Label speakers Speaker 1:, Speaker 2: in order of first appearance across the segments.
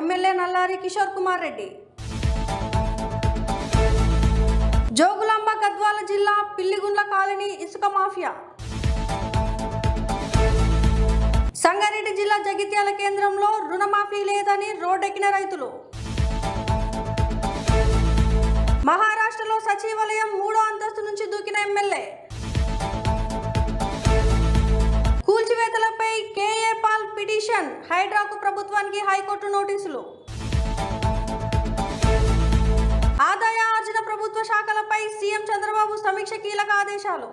Speaker 1: MLA Nallari Kishore Kumar Reddy. Jogulamba Gadwal జిల్లా Pilligundla colony ఇసుక mafia. Sangareddy జిల్లా జగిత్యాల కేంద్రంలో రుణమాఫీ లేదని రోడ్డెక్కిన రైతులు. మహారాష్ట్రలో సచివాలయం 3వ అంతస్తు నుంచి దూకిన ఎమ్మెల్యే. కూల్చివేతలపై కేఏ పాల్ పిటిషన్, హైడ్రాకు ప్రభుత్వానికి హైకోర్టు నోటీసులు. ఆదాయ ఆర్జన ప్రభుత్వ శాఖలపై సీఎం చంద్రబాబు సమీక్ష, కీలక ఆదేశాలు.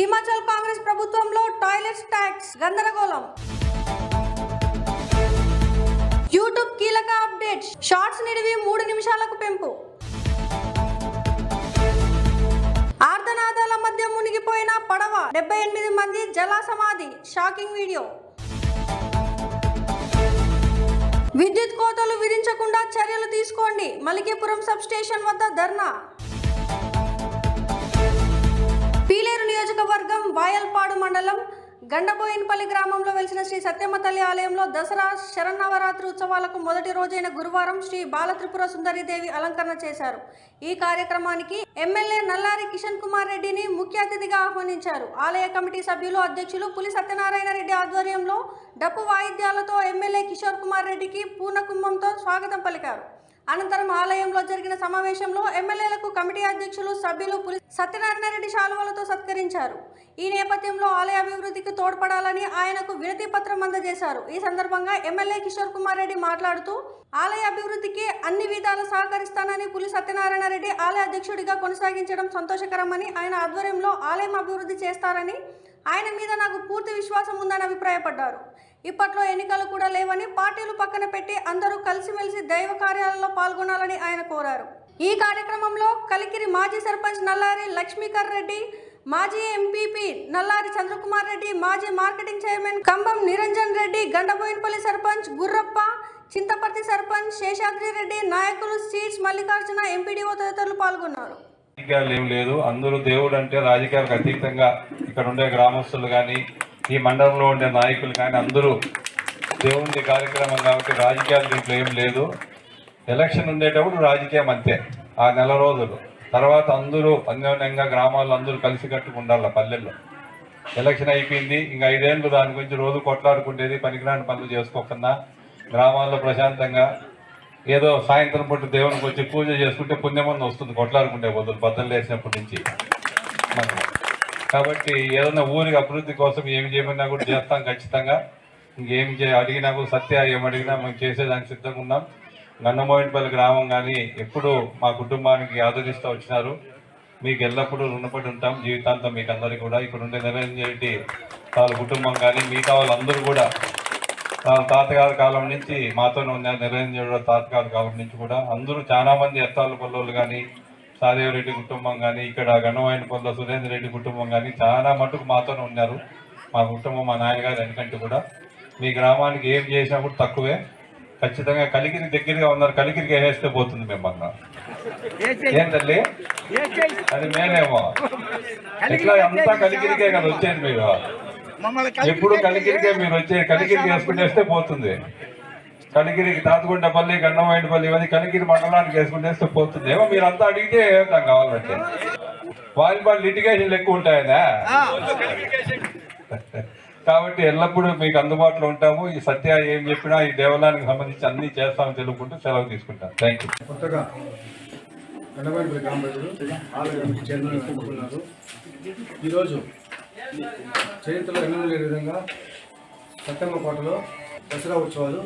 Speaker 1: హిమాచల్ కాంగ్రెస్ ప్రభుత్వంలో టాయిలెట్స్ ట్యాక్స్ గందరగోళం. యూట్యూబ్ కీలక అప్డేట్స్, షార్ట్స్ నిడివి 3 నిమిషాలకు పెంపు. ఆర్ధనాదాల మధ్య మునిగిపోయిన పడవ, 78 మంది జల సమాధి, షాకింగ్ వీడియో. విద్యుత్ కోతలు విధించకుండా చర్యలు తీసుకోండి, మలికీపురం సబ్ స్టేషన్ వద్ద ధర్నా. పీలేరు నియోజకవర్గం వాయల్పాడు మండలం గండబోయినపల్లి గ్రామంలో వెలిసిన శ్రీ సత్యమ్మ తల్లి ఆలయంలో దసరా శరన్నవరాత్రి ఉత్సవాలకు మొదటి రోజైన గురువారం శ్రీ బాలత్రిపుర సుందరీదేవి అలంకరణ చేశారు. ఈ కార్యక్రమానికి ఎమ్మెల్యే నల్లారి కిషన్ కుమార్ రెడ్డిని ముఖ్య అతిథిగా ఆహ్వానించారు. ఆలయ కమిటీ సభ్యులు, అధ్యక్షులు పులి సత్యనారాయణ రెడ్డి ఆధ్వర్యంలో డప్పు వాయిద్యాలతో ఎమ్మెల్యే కిషోర్ కుమార్ రెడ్డికి పూర్ణకుంభంతో స్వాగతం పలికారు. అనంతరం ఆలయంలో జరిగిన సమావేశంలో ఎమ్మెల్యేలకు కమిటీ అధ్యక్షులు, సభ్యులు పులి సత్యనారాయణ రెడ్డి శాలువలతో సత్కరించారు. ఈ నేపథ్యంలో ఆలయ అభివృద్ధికి తోడ్పడాలని ఆయనకు వినతి పత్రం అందజేశారు. ఈ సందర్భంగా ఎమ్మెల్యే కిషోర్ కుమార్ రెడ్డి మాట్లాడుతూ ఆలయ అభివృద్ధికి అన్ని విధాలు సహకరిస్తానని, పులి సత్యనారాయణ రెడ్డి ఆలయ అధ్యక్షుడిగా కొనసాగించడం సంతోషకరమని, ఆయన ఆధ్వర్యంలో ఆలయం అభివృద్ధి చేస్తారని, ఆయన మీద నాకు పూర్తి విశ్వాసం ఉందని అభిప్రాయపడ్డారు. ఇప్పట్లో ఎన్నికలు కూడా లేవని, పార్టీలు పక్కన పెట్టి అందరూ కలిసిమెలిసి దైవ కార్యాలలో పాల్గొనాలని ఆయన కోరారు. ఈ కార్యక్రమంలో కలికిరి మాజీ సర్పంచ్ నల్లారి లక్ష్మీకర్ రెడ్డి, మాజీ ఎంపీపీ నల్లారి చంద్రకుమార్ రెడ్డి, మాజీ మార్కెటింగ్ చైర్మన్ కంబం నిరంజన్ రెడ్డి, గండబోయినపల్లి సర్పంచ్ గుర్రప్ప, చింతపర్తి సర్పంచ్ శేషాద్రి రెడ్డి, నాయకులు సీట్స్ మల్లికార్జున, ఎంపీడీఓ తదితరులు పాల్గొన్నారు.
Speaker 2: రాజకీయాలు ఏం లేదు, అందరూ దేవుడు అంటే రాజకీయాలకు అతీతంగా ఇక్కడ ఉండే గ్రామస్తులు కానీ, ఈ మండలంలో ఉండే నాయకులు కానీ అందరూ దేవుడి కార్యక్రమం కాబట్టి రాజకీయాలు దీంట్లో ఏం లేదు. ఎలక్షన్ ఉండేటప్పుడు రాజకీయం అంతే, ఆ నెల రోజులు. తర్వాత అందరూ అన్యోన్యంగా గ్రామాల్లో అందరూ కలిసి కట్టుకుండాలి. పల్లెల్లో ఎలక్షన్ అయిపోయింది, ఇంకా 5 ఏళ్ళు దాని గురించి రోజు కొట్లాడుకుంటేది, పనికిరాని పనులు చేసుకోకుండా గ్రామాల్లో ప్రశాంతంగా ఏదో సాయంత్రం పూట దేవునికి వచ్చి పూజ చేసుకుంటే పుణ్యమని వస్తుంది, కొట్లాడుకుంటే బదులు బద్దలు వేసినప్పటి నుంచి. కాబట్టి ఏదైనా ఊరికి అభివృద్ధి కోసం ఏమి చేయమన్నా కూడా చేస్తాం ఖచ్చితంగా. ఇంకేం అడిగినా కూడా సత్య ఏమడిగినా మేము చేసేదానికి సిద్ధంగా ఉన్నాం. గండబోయినపల్లి గ్రామం కానీ ఎప్పుడు మా కుటుంబానికి ఆదరిస్తూ వచ్చినారు. మీకు ఎల్లప్పుడూ రుణపడి ఉంటాం జీవితాంతం మీకు అందరికీ కూడా. ఇక్కడ ఉండే నిరంజన్ రెడ్డి వాళ్ళ కుటుంబం కానీ మిగతా వాళ్ళందరూ కూడా తాతగారి కాలం నుంచి మాతోనే ఉన్నారు. నిరంజన్ రెడ్డి తాతగారి కాలం నుంచి కూడా అందరూ చాలా మంది ఎత్తాల పల్లెలు కానీ, సాదేవరెడ్డి కుటుంబం కానీ, ఇక్కడ గండబోయినపల్లిలో సురేంద్ర రెడ్డి కుటుంబం కానీ చాలా మటుకు మాతోనే ఉన్నారు. మా కుటుంబం, మా నాన్నగారు ఎందుకంటే కూడా మీ గ్రామానికి ఏం చేసినా కూడా తక్కువే. ఖచ్చితంగా కలికిరి దగ్గరగా ఉన్నారు, కలికిరికి వేసేస్తే పోతుంది మిమ్మల్ని. ఏం తల్లి అది మేనేమో ఎట్లా అంతా కలికిరికే కదా వచ్చేది. మీరు ఎప్పుడు కలికిరికే మీరు వచ్చేది, కలికిరికి వేసుకుంటేస్తే పోతుంది. కలికిరికి తాతగుండపల్లి, గండబోయినపల్లి ఇవన్నీ కలికిరి మండలానికి వేసుకుంటేస్తే పోతుంది. ఏమో మీరంతా అడిగితే ఏం కావాలంటే వారి లిటిగేషన్లు ఎక్కువ ఉంటాయనా. కాబట్టి ఎల్లప్పుడూ మీకు అందుబాటులో ఉంటాము. ఈ సత్య ఏం చెప్పినా ఈ దేవాలయానికి సంబంధించి అన్ని చేస్తామని తెలుపుకుంటూ సెలవు తీసుకుంటాను. Thank you.
Speaker 3: కొత్తగా గండబోయినపల్లి గ్రామ ప్రజలు ఆలయ చైర్మన్ ఎన్నుకున్నారు. ఈరోజు చరిత్రలో ఎన్నడూ లేని విధంగా సత్తమ్మ కోటలో దసరా ఉత్సవాలు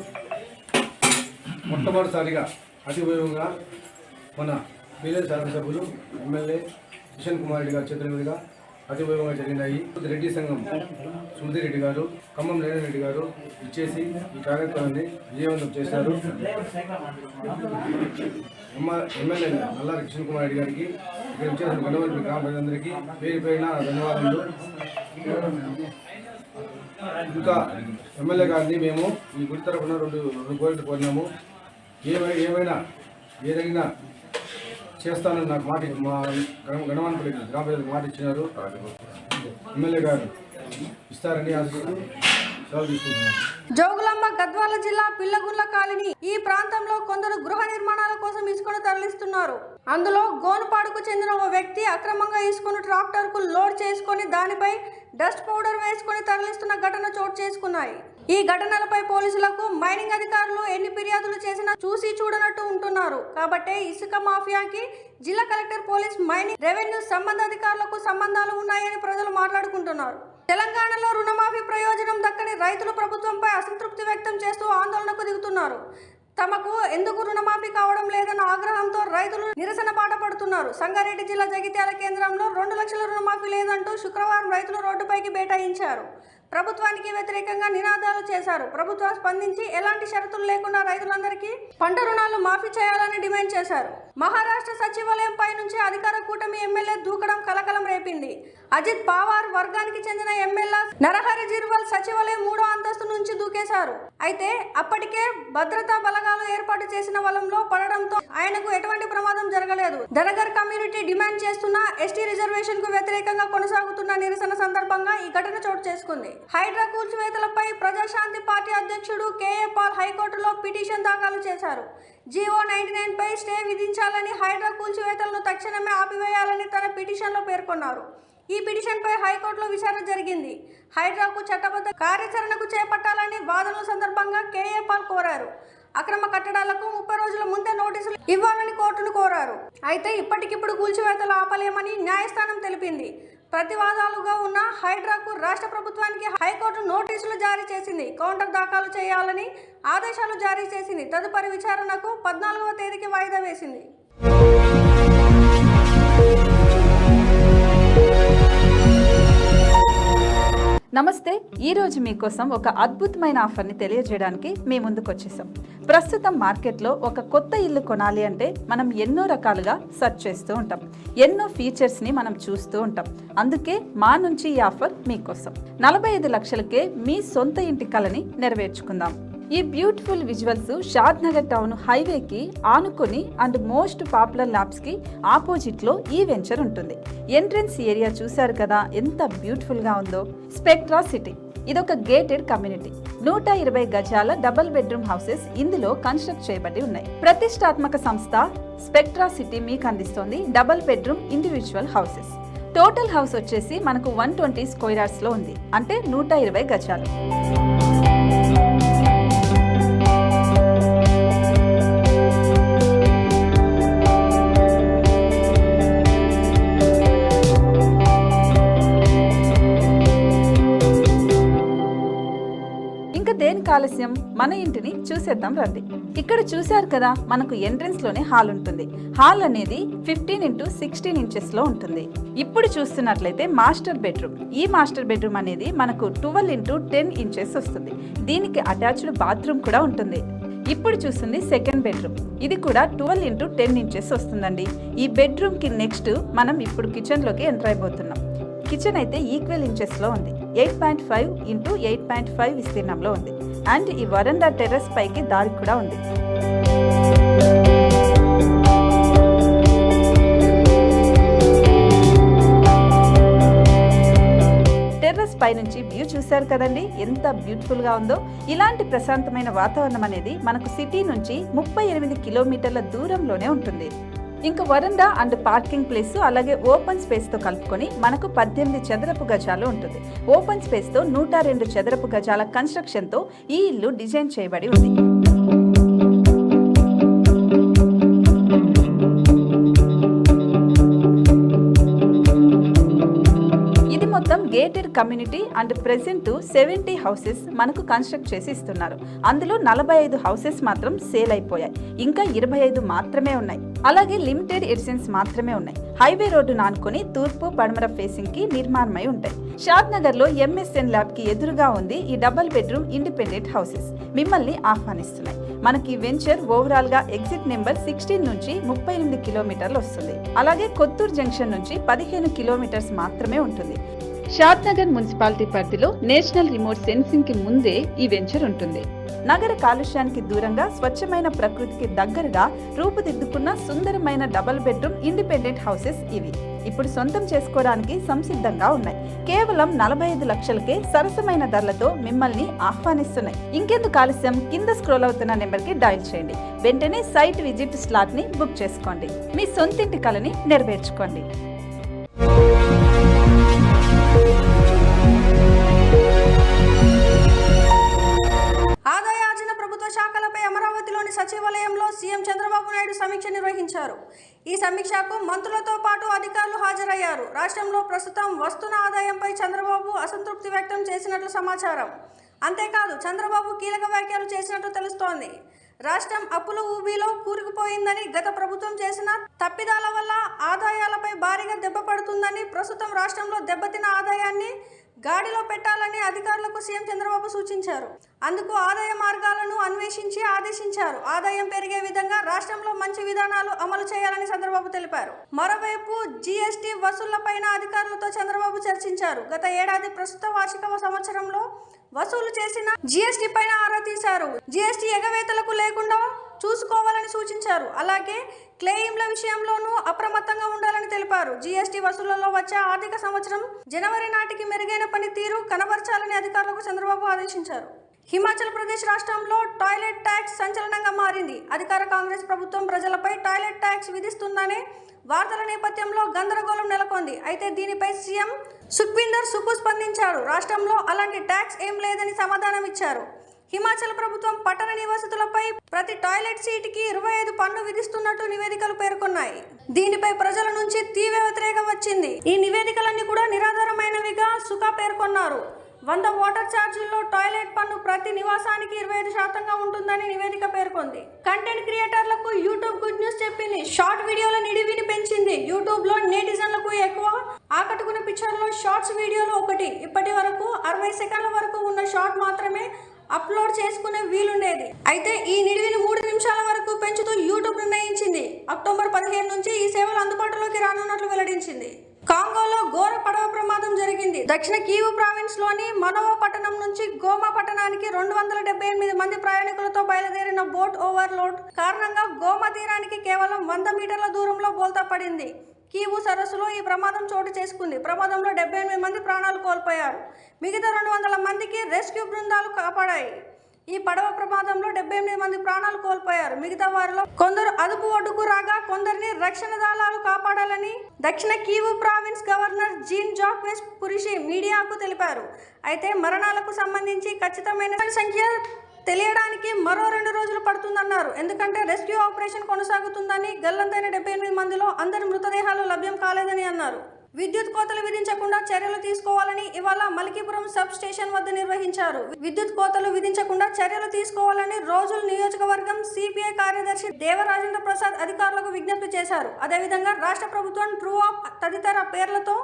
Speaker 3: మొట్టమొదటిసారిగా అతి వైభవంగా మన పీలేరు శాసనసభ్యులు ఎమ్మెల్యే కిషన్ కుమార్ రెడ్డి గారి చేతుల మీదుగా అతి వైభవంగా జరిగినాయి. రెడ్డి సంఘం సుమతి రెడ్డి గారు, ఖమ్మం నిరంజన్ రెడ్డి గారు ఇచ్చేసి ఈ కార్యక్రమాన్ని విజయవంతం చేశారు. ఎమ్మెల్యే నల్లారి కిషన్ కుమార్ రెడ్డి గారికి, ఇక్కడ ఇచ్చేసిన గండబోయినపల్లి గ్రామ ప్రజలందరికీ పేరు పేరున ధన్యవాదాలు. ఇంకా ఎమ్మెల్యే గారిని మేము ఈ గుడి తరఫున రెండు కోరికలు కోరినాము. ఏమైనా ఏదైనా చేస్తానని నాకు మాట మా గండబోయినపల్లి గ్రామ ప్రజలకు మాట ఇచ్చినారు. ఎమ్మెల్యే గారు ఇస్తారని ఆశిస్తూ సెలవు తీసుకుంటున్నాను.
Speaker 1: జోగులాంబ గద్వాల జిల్లా పిల్లగుండ్ల కాలనీ ఈ ప్రాంతంలో కొందరు గృహ నిర్మాణాల కోసం ఇసుకను తరలిస్తున్నారు. అందులో గోనుపాడుకు చెందిన ఓ వ్యక్తి అక్రమంగా ఇసుకను ట్రాక్టర్కు లోడ్ చేసుకుని దానిపై డస్ట్ పౌడర్ వేసుకుని తరలిస్తున్న ఘటన చోటు చేసుకున్నాయి. ఈ ఘటనలపై పోలీసులకు మైనింగ్ అధికారులు ఎన్ని ఫిర్యాదులు చేసినా చూసి చూడనట్టు ఉంటున్నారు. కాబట్టే ఇసుక మాఫియాకి జిల్లా కలెక్టర్, పోలీస్, మైనింగ్, రెవెన్యూ సంబంధాధికారులకు సంబంధాలు ఉన్నాయని ప్రజలు మాట్లాడుకుంటున్నారు. తెలంగాణలో రుణమాఫీ ప్రయోజనం దక్కని రైతులు ప్రభుత్వంపై అసంతృప్తి వ్యక్తం చేస్తూ ఆందోళనకు దిగుతున్నారు. తమకు ఎందుకు రుణమాఫీ కావడం లేదన్న ఆగ్రహంతో రైతులు నిరసన బాట పడుతున్నారు. సంగారెడ్డి జిల్లా జగిత్యాల కేంద్రంలో 2 లక్షల రుణమాఫీ లేదంటూ శుక్రవారం రైతులు రోడ్డుపైకి బైఠాయించారు. ప్రభుత్వానికి వ్యతిరేకంగా నినాదాలు చేశారు. ప్రభుత్వం స్పందించి ఎలాంటి షరతులు లేకుండా రైతులందరికీ పంట రుణాలు మాఫీ చేయాలని డిమాండ్ చేశారు. మహారాష్ట్ర సచివాలయం పై నుంచి అధికార కూటమి ఎమ్మెల్యే దూకడం కలకలం రేపింది. అజిత్ పవార్ వర్గానికి చెందిన ఎమ్మెల్యే నరహరి జిర్వాల్ సచివాలయం 3వ అంతస్తు నుంచి దూకేశారు. అయితే అప్పటికే భద్రతా బలగాలు ఏర్పాటు చేసిన వలంలో పడడంతో ఆయనకు ఎటువంటి ప్రమాదం జరగలేదు. ధనగర్ కమ్యూనిటీ డిమాండ్ చేస్తున్న ఎస్టీ రిజర్వేషన్ కు వ్యతిరేకంగా కొనసాగుతున్న నిరసన సందర్భంగా ఈ ఘటన చోటు చేసుకుంది. హైడ్రా కూల్చివేతలపై ప్రజాశాంతి పార్టీ అధ్యక్షుడు కేఏ పాల్ హైకోర్టులో పిటిషన్ దాఖలు చేశారు. జీవో 99 పై స్టే విధించాలని, హైడ్రా కూల్చివేతలను తక్షణమే ఆపివేయాలని తన పిటిషన్లో పేర్కొన్నారు. ఈ పిటిషన్పై హైకోర్టులో విచారణ జరిగింది. హైడ్రాకు చట్టబద్ధ కార్యాచరణకు చేపట్టాలని వాదనల సందర్భంగా కేఏ పాల్ కోరారు. అక్రమ కట్టడాలకు 30 రోజుల ముందే నోటీసులు ఇవ్వాలని కోర్టును కోరారు. అయితే ఇప్పటికిప్పుడు కూల్చివేతలు ఆపలేమని న్యాయస్థానం తెలిపింది. ప్రతివాదాలుగా ఉన్న హైడ్రాకు రాష్ట్ర ప్రభుత్వానికి హైకోర్టు నోటీసులు జారీ చేసింది. కౌంటర్ దాఖలు చేయాలని ఆదేశాలు జారీ చేసింది. తదుపరి విచారణకు 14వ తేదీకి వాయిదా వేసింది.
Speaker 4: నమస్తే. ఈరోజు మీకోసం ఒక అద్భుతమైన ఆఫర్ని తెలియజేయడానికి మీ ముందుకు వచ్చేసాం. ప్రస్తుతం మార్కెట్లో ఒక కొత్త ఇల్లు కొనాలి అంటే మనం ఎన్నో రకాలుగా సెర్చ్ చేస్తూ ఉంటాం. ఎన్నో ఫీచర్స్ని మనం చూస్తూ ఉంటాం. అందుకే మా నుంచి ఈ ఆఫర్ మీకోసం. 45 లక్షలకే మీ సొంత ఇంటి కలని నెరవేర్చుకుందాం. ఈ బ్యూటిఫుల్ విజువల్స్ షాద్ నగర్ టౌన్ హైవేకి ఆనుకొని అండ్ మోస్ట్ పాపులర్ ల్యాబ్స్కి ఆపోజిట్లో ఈ వెంచర్ ఉంటుంది. ఎంట్రన్స్ ఏరియా చూశారు కదా ఎంత బ్యూటిఫుల్గా ఉందో. స్పెక్ట్రా సిటీ ఇదొక గేటెడ్ కమ్యూనిటీ. 120 గజాల డబుల్ బెడ్రూమ్ హౌసెస్ ఇందులో కన్స్ట్రక్ట్ చేయబడి ఉన్నాయి. ప్రతిష్టాత్మక సంస్థ స్పెక్ట్రా సిటీ మీకు అందిస్తోంది double bedroom individual houses. Total house వచ్చేసి మనకు 120 స్క్వేర్ యార్డ్స్లో ఉంది, అంటే 120 గజాలు. దేనికి ఆలస్యం, మన ఇంటిని చూసేద్దాం రండి. ఇక్కడ చూశారు కదా, మనకు ఎంట్రన్స్ లోనే హాల్ ఉంటుంది. హాల్ అనేది 15x16 ఇంచెస్ లో ఉంటుంది. ఇప్పుడు చూస్తున్నట్లయితే మాస్టర్ బెడ్రూమ్. ఈ మాస్టర్ బెడ్రూమ్ అనేది మనకు 12x10 ఇంచెస్ వస్తుంది. దీనికి అటాచ్డ్ బాత్రూమ్ కూడా ఉంటుంది. ఇప్పుడు చూస్తుంది సెకండ్ బెడ్రూమ్. ఇది కూడా 12x10 ఇంచెస్ వస్తుందండి. ఈ బెడ్రూమ్ కి నెక్స్ట్ మనం ఇప్పుడు కిచెన్ లోకి ఎంటర్ అయిపోతున్నాం. కిచెన్ అయితే ఈక్వల్ ఇంచెస్ లో ఉంది. 8.5x8.5 విస్తీర్ణంలో ఉంది. అండ్ ఈ వరండా టెర్రస్ పైకి దారి కూడా ఉంది. టెర్రస్ పై నుంచి వ్యూ చూశారు కదండి, ఎంత బ్యూటిఫుల్ గా ఉందో. ఇలాంటి ప్రశాంతమైన వాతావరణం అనేది మనకు సిటీ నుంచి 38 కిలోమీటర్ల దూరంలోనే ఉంటుంది. ఇంకా వరండా అండ్ పార్కింగ్ ప్లేస్ అలాగే ఓపెన్ స్పేస్ తో కలుపుకొని మనకు 18 చదరపు గజాలు ఉంటుంది. ఓపెన్ స్పేస్ తో 102 చదరపు గజాల కన్స్ట్రక్షన్ తో ఈ ఇల్లు డిజైన్ చేయబడి ఉంది. ఇది మొత్తం gated community and present 70 houses మనకు కన్స్ట్రక్ట్ చేసి ఇస్తున్నారు. అందులో 45 హౌసెస్ మాత్రం సేల్ అయిపోయాయి. ఇంకా 25 మాత్రమే ఉన్నాయి. అలాగే లిమిటెడ్ ఎడిషన్స్ మాత్రమే ఉన్నాయి. హైవే రోడ్డు నానుకొని తూర్పు పడమర ఫేసింగ్ కి నిర్మాణమై ఉంటాయి. షాద్ నగర్ లో MSN ల్యాబ్ కి ఎదురుగా ఉంది ఈ డబుల్ బెడ్రూమ్ ఇండిపెండెంట్ హౌసెస్. మిమ్మల్ని ఆహ్వానిస్తున్నాయి. మనకి వెంచర్ ఓవరాల్ గా ఎగ్జిట్ నెంబర్ 16 నుంచి 38 కిలోమీటర్లు వస్తుంది. అలాగే కొత్తూరు జంక్షన్ నుంచి 15 కిలోమీటర్స్ మాత్రమే ఉంటుంది. షాద్ నగర్ మున్సిపాలిటీ పరిధిలో నేషనల్ రిమోట్ సెన్సింగ్ కి ముందే ఈ వెంచర్ ఉంటుంది. నగర కాలుష్యానికి దూరంగా స్వచ్ఛమైన ప్రకృతికి దగ్గరగా రూపుదిద్దుకున్న సుందరమైన డబుల్ బెడ్రూమ్ ఇండిపెండెంట్ హౌసెస్ ఇవి. ఇప్పుడు సొంతం చేసుకోవడానికి సంసిద్ధంగా ఉన్నాయి. కేవలం 45 లక్షలకే సరసమైన ధరలతో మిమ్మల్ని ఆహ్వానిస్తున్నాయి. ఇంకెందుకు ఆలస్యం, కింద స్క్రోల్ అవుతున్న నెంబర్కి డయల్ చేయండి. వెంటనే సైట్ విజిట్ స్లాట్ని బుక్ చేసుకోండి. మీ సొంతింటి కలని నెరవేర్చుకోండి.
Speaker 1: ఆదాయార్జన ప్రభుత్వ శాఖలపై అమరావతిలోని సచివాలయంలో సీఎం చంద్రబాబు నాయుడు సమీక్ష నిర్వహించారు. ఈ సమీక్షకు మంత్రులతో పాటు అధికారులు హాజరయ్యారు. రాష్ట్రంలో ప్రస్తుతం వస్తున్న ఆదాయంపై చంద్రబాబు అసంతృప్తి వ్యక్తం చేసినట్లు సమాచారం. అంతేకాదు చంద్రబాబు కీలక వ్యాఖ్యలు చేసినట్లు తెలుస్తోంది. రాష్ట్రం అప్పుల ఊబిలో కూరుకుపోయిందని, గత ప్రభుత్వం చేసిన తప్పిదాల వల్ల ఆదాయాలపై భారీగా దెబ్బ పడుతుందని, ప్రస్తుతం రాష్ట్రంలో దెబ్బతిన్న ఆదాయాన్ని గాడిలో పెట్టాలని అధికారులకు సీఎం చంద్రబాబు సూచించారు. అందుకు ఆదాయ మార్గాలను అన్వేషించి ఆదేశించారు. ఆదాయం పెరిగే విధంగా రాష్ట్రంలో మంచి విధానాలు అమలు చేయాలని చంద్రబాబు తెలిపారు. మరోవైపు జీఎస్టీ వసూళ్లపైన అధికారులతో చంద్రబాబు చర్చించారు. గత ఏడాది ప్రస్తుత వార్షిక సంవత్సరంలో వసూలు చేసిన జీఎస్టీ పైన ఆరా తీశారు. జీఎస్టీ ఎగవేతలకు లేకుండా చూసుకోవాలని సూచించారు. అలాగే క్లెయిమ్ల విషయంలోనూ అప్రమత్తంగా ఉండాలని తెలిపారు. జీఎస్టీ వసూళ్లలో వచ్చే ఆర్థిక సంవత్సరం జనవరి నాటికి మెరుగైన పనితీరు కనబర్చాలని అధికారులకు చంద్రబాబు ఆదేశించారు. హిమాచల్ ప్రదేశ్ రాష్ట్రంలో టాయిలెట్ ట్యాక్స్ సంచలనంగా మారింది. అధికార కాంగ్రెస్ ప్రభుత్వం ప్రజలపై టాయిలెట్ ట్యాక్స్ విధిస్తుందనే వార్తల నేపథ్యంలో గందరగోళం నెలకొంది. అయితే దీనిపై సీఎం సుఖ్వీందర్ సుఖు స్పందించారు. రాష్ట్రంలో అలాంటి ట్యాక్స్ ఏం లేదని సమాధానం ఇచ్చారు. హిమాచల్ ప్రభుత్వం పట్టణ నివాసితులపై ప్రతి టాయిలెట్ సీటుకి 25 పన్ను విధిస్తున్నట్టు నివేదికలు పేర్కొన్నాయి. దీనిపై ప్రజల నుంచి తీవ్ర వ్యతిరేకం వచ్చింది. ఈ నివేదికలన్నీ కూడా నిరాధారమైనవిగా సుఖా పేర్కొన్నారు. 100 వాటర్ ఛార్జీల్లో టాయిలెట్ పన్ను ప్రతి నివాసానికి 25% ఉంటుందని నివేదిక పేర్కొంది. కంటెంట్ క్రియేటర్లకు యూట్యూబ్ గుడ్ న్యూస్ చెప్పింది. షార్ట్ వీడియోల నిడివిని పెంచింది. యూట్యూబ్ లో నెటిజన్లకు ఎక్కువ ఆకట్టుకున్న పిక్చర్లో షార్ట్స్ వీడియోలు ఒకటి. ఇప్పటి వరకు 60 సెకండ్ల వరకు ఉన్న షార్ట్ మాత్రమే అప్లోడ్ చేసుకునే వీలుండేది. అయితే ఈ నిడివిని 3 నిమిషాల వరకు పెంచుతూ యూట్యూబ్ నిర్ణయించింది. అక్టోబర్ 15 నుంచి ఈ సేవలు అందుబాటులోకి రానున్నట్లు వెల్లడించింది. కాంగోలో ఘోర పడవ ప్రమాదం జరిగింది. దక్షిణ కివు ప్రావిన్స్ లోని మనోవా పట్టణం నుంచి గోమా పట్టణానికి 278 మంది ప్రయాణికులతో బయలుదేరిన బోట్ ఓవర్లోడ్ కారణంగా గోమా తీరానికి కేవలం 100 మీటర్ల దూరంలో బోల్తా పడింది. కీవు సరస్సులో ఈ ప్రమాదం చోటు చేసుకుంది. ప్రమాదంలో 78 మంది ప్రాణాలు కోల్పోయారు. మిగతా 200 మందికి రెస్క్యూ బృందాలు కాపాడాయి. ఈ పడవ ప్రమాదంలో 78 మంది ప్రాణాలు కోల్పోయారు. మిగతా వారిలో కొందరు అదుపు ఒడ్డుకు రాగా కొందరిని రక్షణ దళాలు కాపాడాలని దక్షిణ కీవు ప్రావిన్స్ గవర్నర్ జీన్ జాక్వెస్ పురిషి మీడియాకు తెలిపారు. అయితే మరణాలకు సంబంధించి ఖచ్చితమైన సంఖ్య తెలియడానికి మరో 2 రోజులు పడుతుందన్నారు. ఎందుకంటే రెస్క్యూ ఆపరేషన్ కొనసాగుతుందని, గల్లంతైన 78 మందిలో అందరి మృతదేహాలు లభ్యం కాలేదని అన్నారు. విద్యుత్ కోతలు విధించకుండా చర్యలు తీసుకోవాలని ఇవాళ మలికీపురం సబ్ స్టేషన్ వద్ద నిర్వహించారు. విద్యుత్ కోతలు విధించకుండా చర్యలు తీసుకోవాలని రోజుల నియోజకవర్గం సిపిఐ కార్యదర్శి దేవరాజేంద్ర ప్రసాద్ అధికారులకు విజ్ఞప్తి చేశారు. అదేవిధంగా రాష్ట్ర ప్రభుత్వం ట్రూ అప్ తదితర పేర్లతో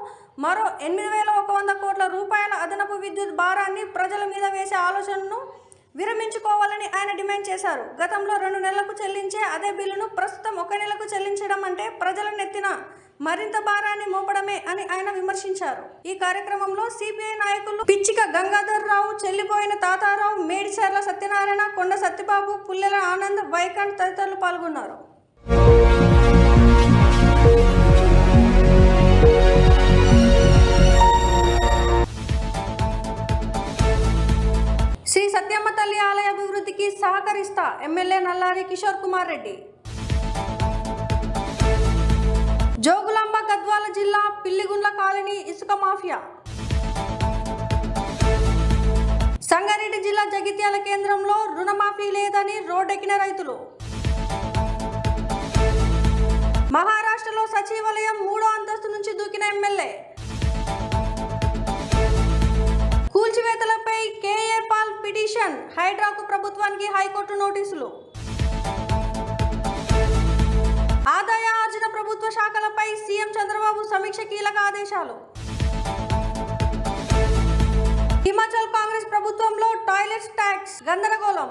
Speaker 1: మరో 8,100 కోట్ల రూపాయల అదనపు విద్యుత్ భారాన్ని ప్రజల మీద వేసే ఆలోచనను విరమించుకోవాలని ఆయన డిమాండ్ చేశారు. గతంలో 2 నెలలకు చెల్లించే అదే బిల్లును ప్రస్తుతం 1 నెలకు చెల్లించడం అంటే ప్రజల నెత్తిన మరింత భారాన్ని మోపడమే అని ఆయన విమర్శించారు. ఈ కార్యక్రమంలో సిపిఐ నాయకులు పిచ్చిక గంగాధర్ రావు, చెల్లిపోయిన తాతారావు, మేడిచర్ల సత్యనారాయణ, కొండ సత్యబాబు, పుల్లెల ఆనంద్, వైకంఠ్ తదితరులు పాల్గొన్నారు. శ్రీ సత్యమ్మ తల్లి ఆలయ అభివృద్ధికి సహకరిస్తా ఎమ్మెల్యే నల్లారి కిషోర్ కుమార్ రెడ్డి. జోగులాంబ గద్వాల జిల్లా పిల్లిగుండ్ల కాలనీ ఇసుక మాఫియా. సంగారెడ్డి జిల్లా జగిత్యాల కేంద్రంలో రుణమాఫీ లేదని రోడ్డెక్కిన రైతులు. మహారాష్ట్రలో సచివాలయం 3వ అంతస్తు నుంచి దూకిన ఎమ్మెల్యే. కూల్చివేతలపై కేఏ పాల్ పిటిషన్, హైడ్రాకు ప్రభుత్వానికి హైకోర్టు నోటీసులు. ఆదాయ ఆర్జన ప్రభుత్వ శాఖలపై సీఎం చంద్రబాబు సమీక్ష, కీలక ఆదేశాలు. హిమాచల్ కాంగ్రెస్ ప్రభుత్వంలో టాయిలెట్స్ ట్యాక్స్ గందరగోళం.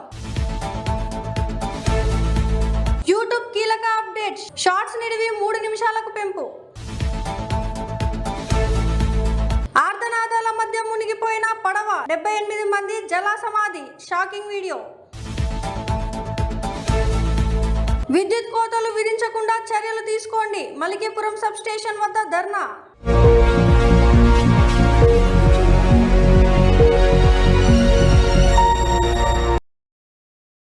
Speaker 1: యూట్యూబ్ కీలక అప్డేట్స్, షార్ట్స్ నిడివి 3 నిమిషాలకు పెంపు. ఆర్ధనాదాల మధ్య మునిగిపోయిన పడవ, 78 మంది జల సమాధి, షాకింగ్ వీడియో. విద్యుత్ కోతలు విధించకుండా చర్యలు తీసుకోండి. మలికీపురం సబ్ స్టేషన్ వద్ద ధర్నా.